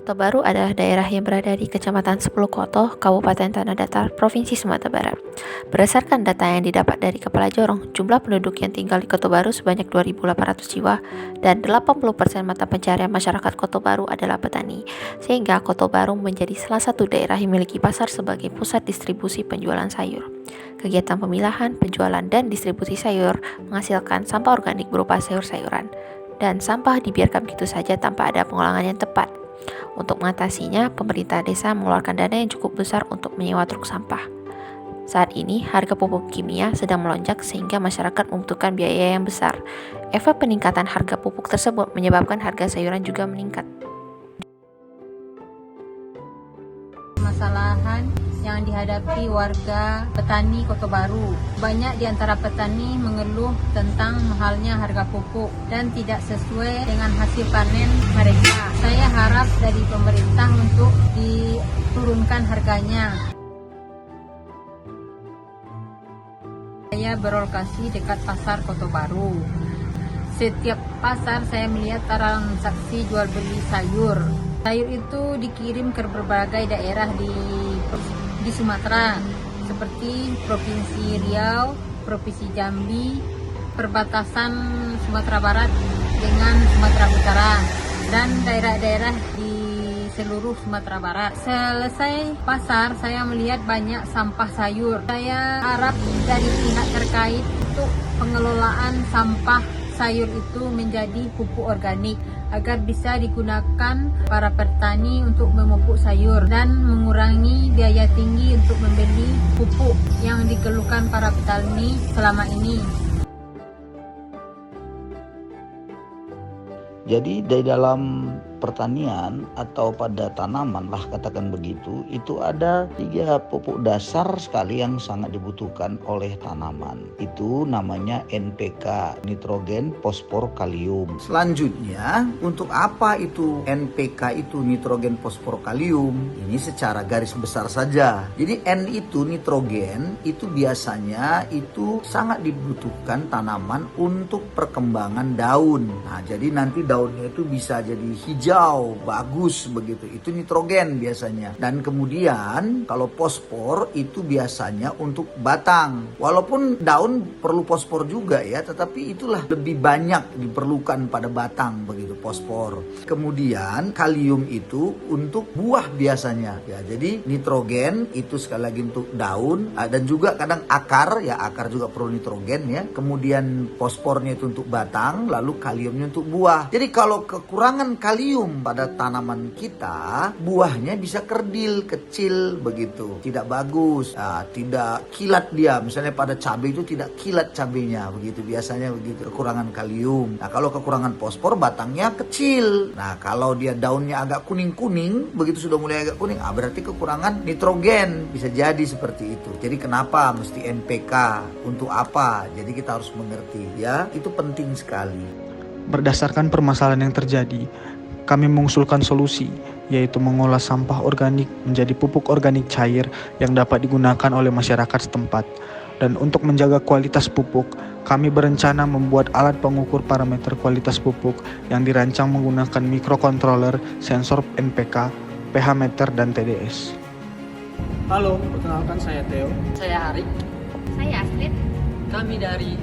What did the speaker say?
Kota Baru adalah daerah yang berada di Kecamatan Sepulukoto, Kabupaten Tanah Datar, Provinsi Sumatera Barat. Berdasarkan data yang didapat dari Kepala Jorong, jumlah penduduk yang tinggal di Kota Baru sebanyak 2.800 jiwa dan 80% mata pencaharian masyarakat Kota Baru adalah petani, sehingga Kota Baru menjadi salah satu daerah yang memiliki pasar sebagai pusat distribusi penjualan sayur. Kegiatan pemilahan, penjualan, dan distribusi sayur menghasilkan sampah organik berupa sayur-sayuran, dan sampah dibiarkan begitu saja tanpa ada pengolahan yang tepat. Untuk mengatasinya, pemerintah desa mengeluarkan dana yang cukup besar untuk menyewa truk sampah. Saat ini, harga pupuk kimia sedang melonjak sehingga masyarakat membutuhkan biaya yang besar. Efek peningkatan harga pupuk tersebut menyebabkan harga sayuran juga meningkat. Permasalahan yang dihadapi warga petani Kota Baru. Banyak di antara petani mengeluh tentang mahalnya harga pupuk dan tidak sesuai dengan hasil panen mereka. Saya harap dari pemerintah untuk diturunkan harganya. Saya berlokasi dekat pasar Kota Baru. Setiap pasar saya melihat transaksi jual beli sayur. Sayur itu dikirim ke berbagai daerah di Sumatera, seperti Provinsi Riau, Provinsi Jambi, perbatasan Sumatera Barat dengan Sumatera Utara, dan daerah-daerah di seluruh Sumatera Barat. Selesai pasar, saya melihat banyak sampah sayur. Saya harap dari pihak terkait untuk pengelolaan sampah sayur itu menjadi pupuk organik agar bisa digunakan para petani untuk memupuk sayur dan mengurangi biaya tinggi untuk membeli pupuk yang dikeluhkan para petani selama ini. Jadi di dalam pertanian atau pada tanaman lah katakan begitu, itu ada 3 pupuk dasar sekali yang sangat dibutuhkan oleh tanaman. Itu namanya NPK, nitrogen, fosfor, kalium. Selanjutnya, untuk apa itu NPK itu nitrogen, fosfor, kalium? Ini secara garis besar saja. Jadi N itu nitrogen, itu biasanya itu sangat dibutuhkan tanaman untuk perkembangan daun. Nah, jadi nanti daunnya itu bisa jadi hijau, bagus begitu. Itu nitrogen biasanya. Dan kemudian kalau fosfor itu biasanya untuk batang. Walaupun daun perlu fosfor juga ya, tetapi itulah lebih banyak diperlukan pada batang begitu fosfor. Kemudian kalium itu untuk buah biasanya. Ya, jadi nitrogen itu sekali lagi untuk daun dan juga kadang akar, ya akar juga perlu nitrogen ya. Kemudian fosfornya itu untuk batang, lalu kaliumnya untuk buah. Jadi kalau kekurangan kalium pada tanaman kita, buahnya bisa kerdil, kecil begitu, tidak bagus, tidak kilat dia. Misalnya pada cabai itu tidak kilat cabainya begitu, biasanya begitu, kekurangan kalium. Nah, kalau kekurangan fosfor, batangnya kecil. Nah, kalau dia daunnya agak kuning-kuning, begitu sudah mulai agak kuning, berarti kekurangan nitrogen, bisa jadi seperti itu. Jadi kenapa mesti NPK, untuk apa? Jadi kita harus mengerti ya, itu penting sekali. Berdasarkan permasalahan yang terjadi, kami mengusulkan solusi, yaitu mengolah sampah organik menjadi pupuk organik cair yang dapat digunakan oleh masyarakat setempat. Dan untuk menjaga kualitas pupuk, kami berencana membuat alat pengukur parameter kualitas pupuk yang dirancang menggunakan microcontroller, sensor NPK, pH meter, dan TDS. Halo, perkenalkan saya Theo. Saya Arik. Saya Astrid. Kami dari